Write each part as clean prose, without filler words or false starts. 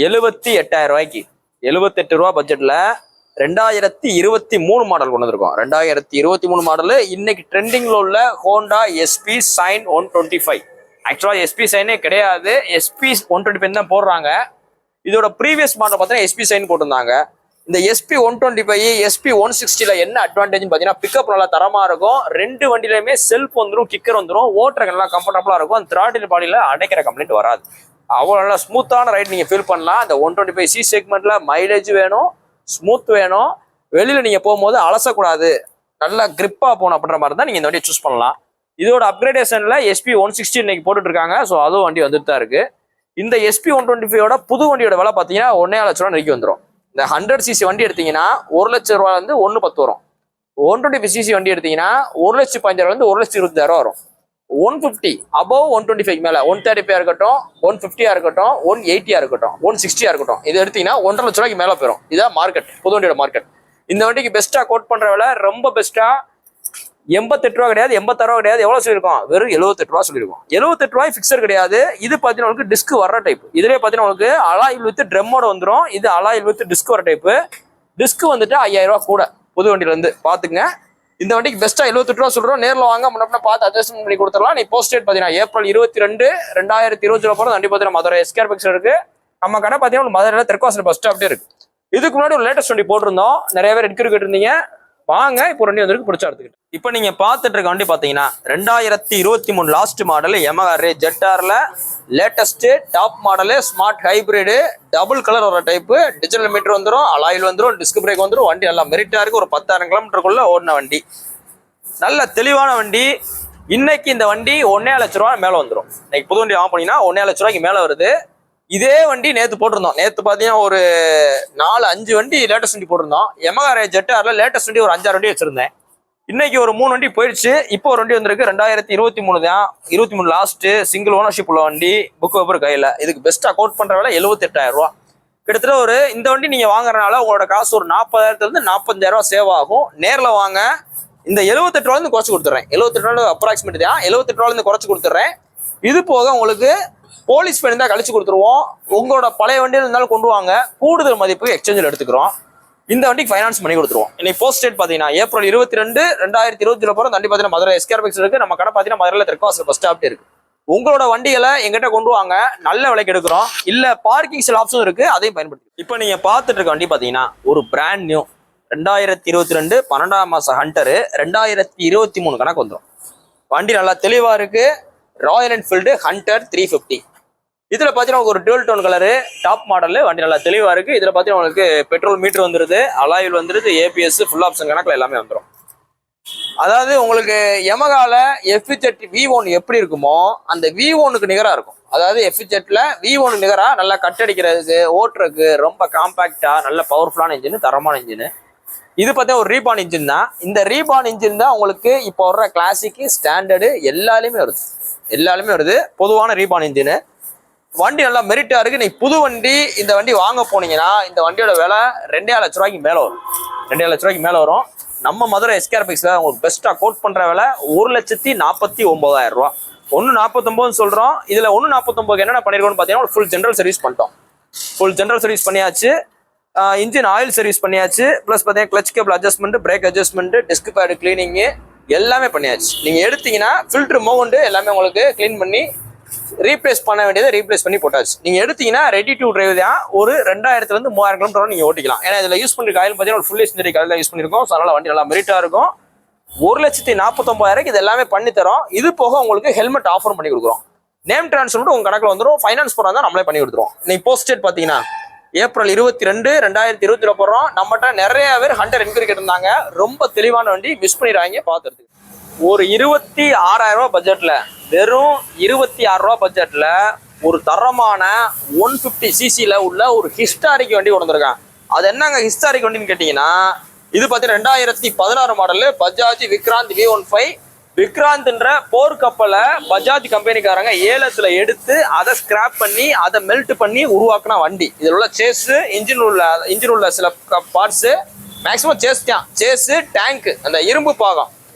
78,000 ரூபாய்க்கு 78 ரூபா பட்ஜெட்ல 2023 மாடல் கொண்டு வந்திருக்கோம். 2023 மாடல் இன்னைக்கு ட்ரெண்டிங்ல உள்ள ஹோண்டா SP Shine 125. ஆக்சுவலா SP Shine கிடையாது, SP 125 தான் போடுறாங்க. இதோட ப்ரீவியஸ் மாடல் பார்த்தீங்கன்னா SP Shine போட்டிருந்தாங்க. இந்த SP 125 SP 160ல என்ன அட்வான்டேஜ்னு பார்த்தீங்கன்னா பிக்கப் நல்லா தரமா இருக்கும். ரெண்டு வண்டியிலுமே செல்ஃப் வந்துடும், கிக்கர் வந்துடும், ஓட்டுறதுக்கு நல்லா கம்ஃபர்டபுளா இருக்கும். அந்த த்ராட்டில் பாடியில அடைக்கிற கம்ப்ளைண்ட் வராது. அவ்வளோ நல்லா ஸ்மூத்தான ரைட் நீங்க ஃபீல் பண்ணலாம். அந்த 125C செக்மெண்ட்ல மைலேஜ் வேணும், ஸ்மூத் வேணும், வெளியில நீங்க போகும்போது அலசக்கூடாது, நல்லா கிரிப்பா போகணும் அப்படின்ற மாதிரி தான் நீங்க இந்த வண்டியை சூஸ் பண்ணலாம். இதோட அப்கிரேடேஷன்ல SP 160 இன்னைக்கு போட்டுட்டு இருக்காங்க. ஸோ அதுவும் வண்டி வந்துட்டு தான் இருக்கு. இந்த SP 125 புது வண்டியோட விலை பார்த்தீங்கன்னா 1.5 லட்ச ரூபா நெருக்கி வந்துடும். இந்த 100cc வண்டி எடுத்தீங்கன்னா 1 லட்ச ரூபா வந்து 1.10 வரும். 125cc வண்டி எடுத்தீங்கன்னா 1,15,000 வந்து 1,20,000 வரும். 150 அபவ் 125 மேல 135 இருக்கட்டும், 150 இருக்கட்டும், 180 இருக்கட்டும், 160 இருக்கட்டும், இது எடுத்தீங்கன்னா 1.5 லட்ச ரூபாய்க்கு மேல போயிடும். இதான் மார்க்கெட், புது வண்டியோட மார்க்கெட். இந்த வண்டிக்கு பெஸ்டா கோட் பண்ற விலை ரொம்ப பெஸ்டா 88 ரூபா கிடையாது, 86 ரூபா கிடையாது. எவ்வளவு சொல்லியிருக்கோம்? வெறும் 78 ரூபா சொல்லியிருக்கோம். 78 ரூபாய் பிக்சர் கிடையாது. இது பார்த்தீங்கன்னா உங்களுக்கு டிஸ்க் வர்ற டைப். இதுலேயே பார்த்தீங்கன்னா உங்களுக்கு அலாயில் வித் ட்ரெம்மோட வந்துடும். இது அலாயில் வித் டிஸ்க் வர டைப்பு. டிஸ்க் வந்துட்டு 5000 ரூபா கூட புது வண்டியில இருந்து பாத்துங்க. இந்த வண்டிக்கு பெஸ்டா 78 ரூபா சொல்றோம். நேரில் வாங்க, முன்ன பார்த்து அட்ஜஸ்ட்மெண்ட் பண்ணி கொடுத்துடலாம். நீ போஸ்ட் டேட் பார்த்தீங்கன்னா ஏப்ரல் 22, 2020 போகிற வண்டி பார்த்தீங்கன்னா மதுரை எஸ்கேர் பிக்சர் இருக்கு. நம்ம கடை பார்த்தீங்கன்னா மதுரையில் தெற்காசில் பஸ் ஸ்டாப்டே இருக்கு. இதுக்கு முன்னாடி ஒரு லேட்டஸ்ட் வண்டி போட்டிருந்தோம், நிறைய பேர் எடுக்கிட்டு கேட்டிருந்தீங்க. வாங்க, இப்போ வண்டி வந்துருக்கு, பிடிச்சா எடுத்துக்கிட்டு. இப்போ நீங்க பார்த்துட்டு இருக்க வண்டி பார்த்தீங்கன்னா 2023 லாஸ்ட் மாடல் Yamaha Ray ZR-ல latest top model smart hybrid double colour வர டைப். டிஜிட்டல் மீட்டர் வந்துடும், அலாயில் வந்துடும், டிஸ்க் பிரேக் வந்துடும். வண்டி நல்லா மெரிட்டா இருக்கு. ஒரு 10,000 கிலோமீட்டருக்குள்ள ஓடின வண்டி, நல்ல தெளிவான வண்டி. இன்னைக்கு இந்த வண்டி 1.5 லட்ச ரூபா மேல வந்துடும். இன்னைக்கு புது வண்டி வாங்கினீங்கன்னா 1.5 லட்ச ரூபாய்க்கு மேல வருது. இதே வண்டி நேற்று போட்டிருந்தோம். நேற்று பார்த்தீங்கன்னா ஒரு 4-5 வண்டி லேட்டஸ்ட் வண்டி போட்டிருந்தோம். Yamaha Ray ZR-ல லேட்டஸ்ட் வண்டி ஒரு 5-6 வண்டி வச்சிருந்தேன். இன்னைக்கு ஒரு 3 வண்டி போயிடுச்சு. இப்போ ஒரு வண்டி வந்திருக்கு. 2023 தான், 23 லாஸ்ட் சிங்கிள் ஓனர்ஷிப் உள்ள வண்டி, புக் பேப்பர் கையில. இதுக்கு பெஸ்டா கோட் பண்ற விலை 78,000 ரூபா. கிட்டத்தட்ட ஒரு இந்த வண்டி நீங்க வாங்குறதுனால உங்களோட காசு ஒரு 40,000 இருந்து 45,000 ரூபா சேவ் ஆகும். நேரில் வாங்க. இந்த 78 ரூபாயிலிருந்து குறைச்சு கொடுத்துறேன். 78 ரூபா அப்ராக்சிமேட் தான். 78 ரூபாயிலிருந்து குறைச்சு கொடுத்துட்றேன். இது போக உங்களுக்கு போலீஸ் ஃபைன் தான் கழிச்சு கொடுத்துருவோம். உங்களோட பழைய வண்டியில் இருந்தாலும் கொண்டு வாங்க, கூடுதல் மதிப்பு எக்ஸ்சேஞ்சில் எடுத்துக்கிறோம். இந்த வண்டிக்கு ஃபைனான்ஸ் பண்ணி கொடுத்துருவோம். இன்னைக்கு போஸ்ட் டேட் பார்த்தீங்கன்னா ஏப்ரல் 22, 2020 போகிற வண்டி பார்த்தீங்கன்னா மதுரை எஸ்கேர் பிக்சர் இருக்கு. நம்ம கடை பார்த்தீங்கன்னா மதுரையில் தெற்காசில் பஸ் ஸ்டாப்டே இருக்கு. உங்களோட வண்டிகளை எங்கிட்ட கொண்டு வாங்க, நல்ல விலைக்கு எடுக்கிறோம். இல்ல பார்க்கிங் சில ஆப்ஷன் இருக்கு, அதையும் பயன்படுத்தி. இப்போ நீங்க பார்த்துட்டு இருக்க வண்டி பார்த்தீங்கன்னா ஒரு பிராண்ட் நியூ 2022 12ஆம் மாசம் ஹண்டரு 2023 கணக்கு வந்துடும். வண்டி நல்லா தெளிவா இருக்கு. Royal Enfield Hunter 350. இதுல பாத்தீங்கன்னா ஒரு dual tone colour top model. வண்டி நல்லா தெளிவா இருக்கு. இதுல பாத்தீங்கன்னா உங்களுக்கு பெட்ரோல் மீட்டர் வந்துருது, அலாயில் வந்துருது, ABS ஃபுல் ஆப்ஷன் கணக்குல எல்லாமே வந்துடும். அதாவது உங்களுக்கு Yamahaல FZ V1 எப்படி இருக்குமோ அந்த V1க்கு நிகரா இருக்கும். அதாவது FZ-ல V1 நிகரா நல்லா கட்டடிக்கிறதுக்கு, ஓட்டுறதுக்கு ரொம்ப காம்பாக்டா நல்ல பவர்ஃபுல்லான இன்ஜின், தரமான இன்ஜின். இது பார்த்தா ஒரு ரீபான் இன்ஜின் தான். இந்த ரீபான் இன்ஜின் தான் உங்களுக்கு இப்போ வர்ற கிளாசிக், ஸ்டாண்டர்டு எல்லாருமே வருது. பொதுவான ரீபான் இன்ஜின். வண்டி நல்லா மெரிட்டா இருக்கு. நீ புது வண்டி இந்த வண்டி வாங்க போனீங்கன்னா இந்த வண்டியோட விலை 2.5 லட்ச ரூபாய்க்கு மேல வரும். 2.5 லட்ச ரூபாய்க்கு மேல வரும். நம்ம மதுரை எஸ்கேர் பிக்ஸ்ல உங்களுக்கு பெஸ்டா கோட் பண்ற விலை 1,49,000 ரூபா. 1,49 சொல்றோம். இதுல 1,49 என்னென்ன பண்ணிருக்கோம்னு பாத்தீங்கன்னா ஃபுல் ஜென்ரல் சர்வீஸ் பண்ணிட்டோம். ஃபுல் ஜென்ரல் சர்வீஸ் பண்ணியாச்சு, இன்ஜின் ஆயில் சர்வீஸ் பண்ணியாச்சு, பிளஸ் பார்த்தீங்கன்னா clutch cable adjustment, brake adjustment, disc pad cleaning எல்லாமே பண்ணியாச்சு. நீங்க எடுத்தீங்கன்னா ஃபில்டர் மவுண்ட் எல்லாமே உங்களுக்கு கிளீன் பண்ணி ரீப்ளேஸ் பண்ண வேண்டியதை ரீப்ளேஸ் பண்ணி போட்டாச்சு. நீங்க எடுத்தீங்கன்னா ரெடி டு டிரைவ் தான். ஒரு 2000 இருந்து 3000 கிலோமீட்டர் நீங்க ஓட்டிக்கலாம். ஏன்னா இதுல யூஸ் பண்ணிருக்க ஆயில் பார்த்தீங்கன்னா ஃபுல் சிந்தடிக் ஆயில் யூஸ் பண்ணிருக்கோம். அதனால வண்டி நல்லா மெரிட்டா இருக்கும். 1,49,000 இது எல்லாமே பண்ணி தரோம். இது போக உங்களுக்கு ஹெல்மெட் ஆஃபர் பண்ணி கொடுக்குறோம். நேம் டிரான்ஸ்ஃபர் உங்க கணக்குல வந்துடும். ஃபைனான்ஸ் போறதா நம்மளே பண்ணி கொடுத்துருவோம். நீங்க போஸ்ட் டேட் பாத்தீங்கன்னா ஏப்ரல் 22, 2020 போடுறோம். நம்மகிட்ட நிறைய பேர் ஹண்டர் என்கொயரி கேட்டிருந்தாங்க. ரொம்ப தெளிவான வண்டி, மிஸ் பண்ணிடுறாங்க பாத்துறதுக்கு. ஒரு 26,000 ரூபா பட்ஜெட்ல, வெறும் 26 ரூபா பட்ஜெட்ல ஒரு தரமான 150cc உள்ள ஒரு ஹிஸ்டாரிக் வண்டி கொண்டு வந்திருக்காங்க. அது என்னங்க ஹிஸ்டாரிக் வண்டின்னு கேட்டீங்கன்னா, இது பார்த்தீங்கன்னா 2016 மாடல் பஜாஜ் விக்ராந்த் V15. விக்ராந்த்ன்ற போர் கப்பலை பஜாஜ் கம்பெனிக்காரங்க ஏலத்துல எடுத்து அதை ஸ்கிராப் பண்ணி அதை மெல்ட் பண்ணி உருவாக்குன வண்டி. இதில் உள்ள சேஸ், இன்ஜின் உள்ள சில பார்ட்ஸ் மேக்ஸிமம் சேஸ் டேங்க், அந்த இரும்பு பாகம்,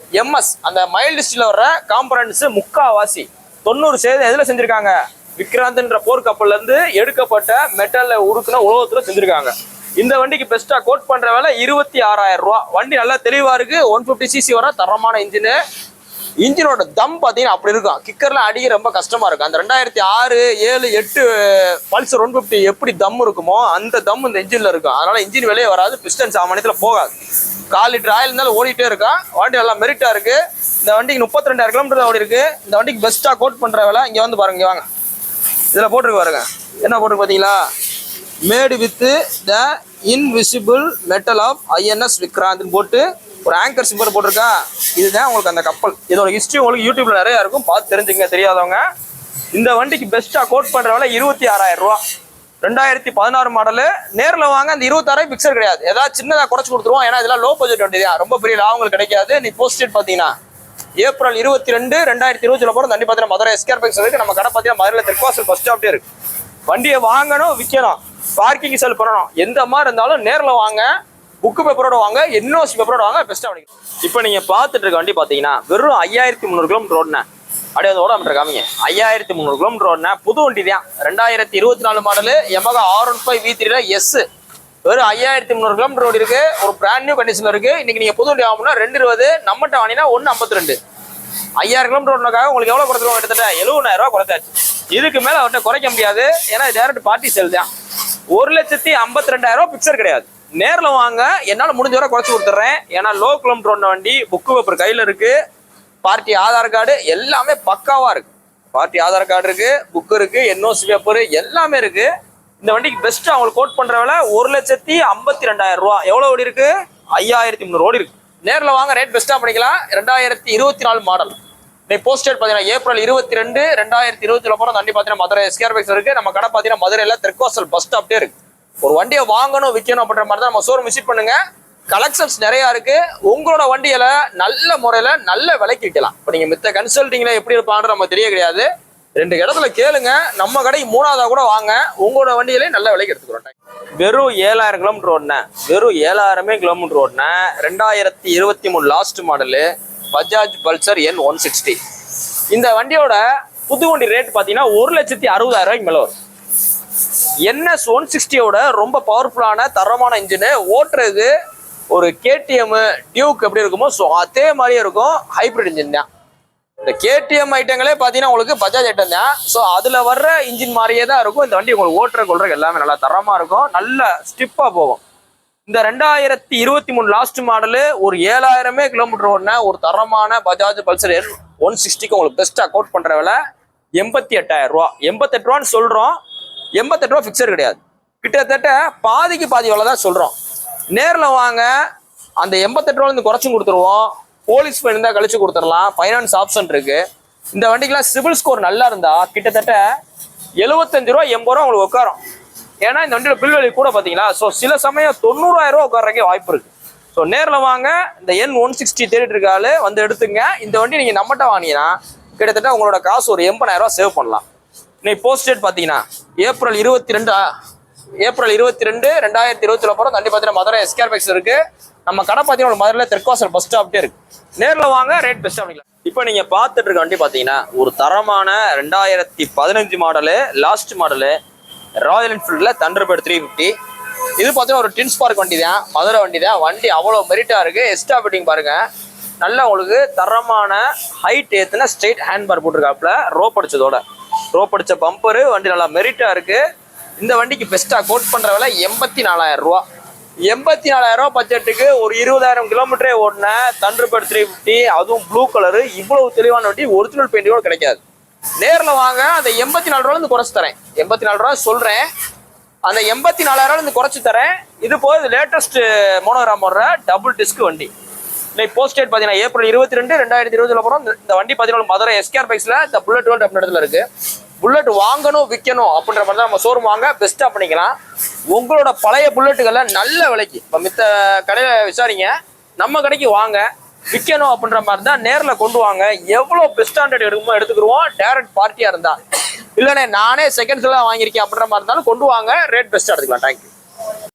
MS அந்த மைல்டு ஸ்டீல்ல வர்ற காம்பனன்ட்ஸ் முக்காவாசி 90% எதுல செஞ்சிருக்காங்க? விக்ராந்த்ன்ற போர் கப்பல்ல இருந்து எடுக்கப்பட்ட மெட்டல்ல உருக்குன உலோகத்துல செஞ்சிருக்காங்க. இந்த வண்டிக்கு பெஸ்டா கோட் பண்ற விலை 26,000 ரூபா. வண்டி நல்லா தெளிவா இருக்கு. 150cc வர தரமான இன்ஜின். இன்ஜினோட தம் பாத்தீங்கன்னா அப்படி இருக்கும். கிக்கர்லாம் அடிக்க ரொம்ப கஷ்டமா இருக்கும். அந்த 2006, 7, 8 பல்சர் 150 எப்படி தம் இருக்குமோ அந்த தம் இந்த இன்ஜின்ல இருக்கும். அதனால இன்ஜின் வெளியே வராது, பிஸ்டன் சாமானியத்துல போகாது. 4 லிட்டர் ஆயில் இருந்தாலும் ஓடிட்டே இருக்கா. வண்டி நல்லா மெரிட்டா இருக்கு. இந்த வண்டிக்கு 32,000 கிலோமீட்டர் ஓடி இருக்கு. இந்த வண்டிக்கு பெஸ்டா கோட் பண்ற விலை இங்க வந்து பாருங்க. வாங்க, இதுல போட்டிருக்கு பாருங்க. என்ன போட்டிருக்கு பாத்தீங்களா? Made with the invisible metal of INS Vikrant போட்டு ஒரு ஆங்கர் சிம்பர் போட்டிருக்கா. இதுதான் உங்களுக்கு அந்த கப்பல். இதோட ஹிஸ்ட்ரி உங்களுக்கு யூடியூப்ல நிறைய இருக்கும், பார்த்து தெரிஞ்சுங்க தெரியாதவங்க. இந்த வண்டிக்கு பெஸ்டா கோட் பண்ற விலை 26,000 ரூபா. 2016 மாடலு. நேரில் வாங்க. அந்த 26,000 பிக்சர் கிடையாது, ஏதாவது சின்னதாக குறைச்சு கொடுத்துருவோம். ஏன்னா இதெல்லாம் லோ பட்ஜெட் வண்டி தான், ரொம்ப பெரிய லாபங்கள் கிடைக்காது. நீ போஸ்டேட் பார்த்தீங்கன்னா ஏப்ரல் 22, 2020 போகிற தண்ணி பார்த்தீங்கன்னா மதுரை எஸ்கேர் பைக்ஸ் இருக்கு. நம்ம கடை பார்த்தீங்கன்னா மதுரையில் தெற்குவாசல் பஸ் ஸ்டாப்டே இருக்கு. வண்டியை வாங்கணும், விற்கணும், பார்க்கிங் செல் பண்ணணும், எந்த மாதிரி இருந்தாலும் நேரில் வாங்க. புக்கு பேப்பரோட வாங்க, என்ஓசி பேப்பரோட வாங்க, பெஸ்ட்டாக பண்ணிக்கலாம். இப்போ நீங்கள் பார்த்துட்டு இருக்க வண்டி பார்த்தீங்கன்னா வெறும் 5,300 கிலோமீட்டர் ஓடுனேன். அப்படியே வந்து ஓடாம காமிங்க. 5,300 கிலோமீட்டர் ஓடுனேன். புது வண்டி தான். 2024 model Yamaha R15 V3 S. வெறும் 5,300 கிலோமீட்டர் ஓடி இருக்கு. ஒரு பிராண்ட் நியூ கண்டிஷன்ல இருக்கு. இன்னைக்கு நீங்க புது வண்டி வாங்கணும்னா 220, நம்மகிட்ட வாங்கினா 152. 5,000 கிலோமீட்டர் ஓடுனதுக்காக உங்களுக்கு எவ்வளவு குறைச்சிருவோம்? கிட்டத்தட்ட 70,000 ரூபாய் குறைச்சாச்சு. இதுக்கு மேல அவர்கிட்ட குறைக்க முடியாது. ஏன்னா டேரக்ட் பார்ட்டி சேல் தான். 1,52,000 ரூபாய் பிக்சர் கிடையாது. நேர்ல வாங்க, என்னால முடிஞ்ச வரை குறைச்சு கொடுத்துறேன். ஏன்னா லோ கிலோமீட்டர் ஓடின வண்டி, புக்கு பேப்பர் கையில இருக்கு, பார்ட்டி ஆதார் கார்டு எல்லாமே பக்காவா இருக்கு. பார்ட்டி ஆதார் கார்டு இருக்கு, புக் இருக்கு, என்ஓசி பேப்பர் எல்லாமே இருக்கு. இந்த வண்டிக்கு பெஸ்ட் அவங்களுக்கு கோட் பண்ற விலை 1,52,000 ரூபா. எவ்வளவு ஓடி இருக்கு? 5,300 ஓடி இருக்கு. நேரில் வாங்க, ரேட் பெஸ்டா பண்ணிக்கலாம். 2024 மாடல். இன்னைக்கு போஸ்டேட் பார்த்தீங்கன்னா ஏப்ரல் 22, 2020 போகிற வண்டி பார்த்தீங்கன்னா மதுரை எஸ்கேர் பைக்ஸ் இருக்கு. நம்ம கடை பார்த்தீங்கன்னா மதுரையில் தெற்குவாசல் பஸ் ஸ்டாப்டே இருக்கு. ஒரு வண்டியை வாங்கணும், விற்கணும் அப்படின்ற மாதிரி தான் நம்ம ஷோரூம் விசிட் பண்ணுங்க. கலெக்ஷன்ஸ் நிறைய இருக்கு. உங்களோட வண்டியில நல்ல முறையில நல்ல விலைக்கு விற்கலாம். இப்போ நீங்க மித்த கன்சல்டிங்ல எப்படி இருப்பான்னு நம்ம தெரிய கிடையாது. 2 இடத்துல கேளுங்க. நம்ம கடைக்கு 3ஆவதா கூட வாங்க, உங்களோட வண்டியிலே நல்ல விலைக்கு எடுத்துக்கிறோம். வெறும் 7,000 கிலோமீட்டர் ஓடினேன். வெறும் 7,000 கிலோமீட்டர் ஓடினேன். 2023 last model Bajaj Pulsar N160. இந்த வண்டியோட புது வண்டி ரேட் பார்த்தீங்கன்னா 1,60,000 ரூபாய்க்கு மேலே வரும். NS 160யோட ரொம்ப பவர்ஃபுல்லான தரமான இன்ஜினு. ஓட்டுறது ஒரு KTM டியூக் எப்படி இருக்குமோ ஸோ அதே மாதிரியே இருக்கும். ஹைப்ரிட் இன்ஜின் தான். இந்த KTM ஐட்டங்களே பார்த்தீங்கன்னா உங்களுக்கு பஜாஜ் ஐட்டம் தான். ஸோ அதில் வர்ற இன்ஜின் மாதிரியே தான் இருக்கும். இந்த வண்டி உங்களுக்கு ஓட்டுற கொள்றது எல்லாமே நல்லா தரமாக இருக்கும், நல்ல ஸ்டிப்பாக போகும். இந்த 2023 லாஸ்ட் மாடலு ஒரு 7,000 கிலோமீட்டர் ஓடின ஒரு தரமான பஜாஜ் பல்சர் N160க்கு உங்களுக்கு பெஸ்ட்டாக கோட் பண்ணுற விலை 88,000 ரூபா. 88 ரூபான்னு சொல்கிறோம். 88 ரூபா ஃபிக்சர் கிடையாது. கிட்டத்தட்ட பாதிக்கு பாதி விலை தான் சொல்கிறோம். நேரில் வாங்க, அந்த 88 ரூபாயிலிருந்து குறைச்சும் கொடுத்துருவோம். போலீஸ் ஃபைன் இருந்தால் கழிச்சு கொடுத்துடலாம். ஃபைனான்ஸ் ஆப்ஷன் இருக்கு. இந்த வண்டிக்கெல்லாம் சிபில் ஸ்கோர் நல்லா இருந்தா கிட்டத்தட்ட 75 ரூபா 80 ரூபா உங்களுக்கு உட்காரும். ஏன்னா இந்த வண்டியோட பில் வேல்யூ கூட பார்த்தீங்களா. ஸோ சில சமயம் 90,000 ரூபா உட்காரக்கே வாய்ப்பு இருக்கு. ஸோ நேரில் வாங்க, இந்த N160 தேடிட்டு இருக்காரு வந்து எடுத்துங்க. இந்த வண்டி நீங்கள் நம்மகிட்ட வாங்கினீங்கன்னா கிட்டத்தட்ட உங்களோட காசு ஒரு 80,000 ரூபா சேவ் பண்ணலாம். இன்னைக்கு போஸ்ட் டேட் பார்த்தீங்கன்னா ஏப்ரல் 22, 2020 போகிற வண்டி பார்த்தீங்கன்னா மதுரை எஸ்கேர் பைக்ஸ் இருக்கு. நம்ம கடை பார்த்தீங்கன்னா மதுரையில் தெற்குவாசல் பஸ் ஸ்டாப்டே இருக்கு. நேரில் வாங்க, ரேட் பெஸ்ட்டாக பண்ணிக்கலாம். இப்போ நீங்கள் பார்த்துட்டு இருக்க வண்டி பார்த்தீங்கன்னா ஒரு தரமான 2015 மாடலு லாஸ்ட் மாடலு ராயல் என்ஃபீல்டில் தண்டர்பர்ட் 350. இது பார்த்தீங்கன்னா ஒரு டின் ஸ்பார்க் வண்டி தான், மதுரை வண்டி தான். வண்டி அவ்வளோ மெரிட்டாக இருக்குது. எக்ஸ்ட்ரா ஃபிட்டிங் பாருங்க, நல்லா உங்களுக்கு தரமான ஹைட் ஏற்றுனா ஸ்ட்ரெயிட் ஹேண்ட் பார் போட்டிருக்காப்புல, ரோப் அடிச்சதோட. ரோப் அடிச்ச பம்பரு. வண்டி நல்லா மெரிட்டாக இருக்குது. இந்த வண்டிக்கு பெஸ்ட்டாக கோட் பண்ணுற விலை 84,000 ரூபா. 84,000 ரூபா பட்ஜெட்டுக்கு ஒரு 20,000 கிலோமீட்டரே ஓடின தண்டர்பர்ட் 350, அதுவும் ப்ளூ கலரு, இவ்வளவு தெளிவான வண்டி ஒரிஜினல் பெயிண்ட் கூட கிடைக்காது. நேரில் வாங்க, அந்த 84 ரூபாயிலிருந்து குறைச்சி தரேன். 84 ரூபா சொல்கிறேன், அந்த 84,000 ரூபாயிலிருந்து குறைச்சி தரேன். இது போது லேட்டஸ்ட் மோனோகிராம் வர்ற டபுள் டிஸ்க் வண்டி. இன்னைக்கு போஸ்ட் டேட் பார்த்தீங்கன்னா ஏப்ரல் 22, 2020 போகிறோம். இந்த வண்டி பார்த்தீங்கன்னா மதுரை எஸ்கேர் பைக்ஸில் இந்த புல்லட் வேர்ல்ட் அப்படின்ற இடத்துல இருக்கு. புல்லட் வாங்கணும், விற்கணும் அப்படின்ற மாதிரி தான் நம்ம ஷோரூம் வாங்க, பெஸ்ட்டாக பண்ணிக்கலாம். உங்களோட பழைய புல்லட்டுகளை நல்ல விலைக்கு இப்போ மித்த கடையில் விசாரிங்க, நம்ம கடைக்கு வாங்க. விற்கணும் அப்படின்ற மாதிரி தான் நேரில் கொண்டு வாங்க. எவ்வளோ பெஸ்ட் ஸ்டாண்டர்ட் எடுக்குமோ எடுத்துக்கிடுவோம். டேரக்ட் பார்ட்டியாக இருந்தால் இல்லைண்ணே நானே செகண்ட்ஸ்லாம் வாங்கியிருக்கேன் அப்படின்ற மாதிரி இருந்தாலும் கொண்டு வாங்க, ரேட் பெஸ்ட்டாக எடுத்துக்கலாம். தேங்க்யூ.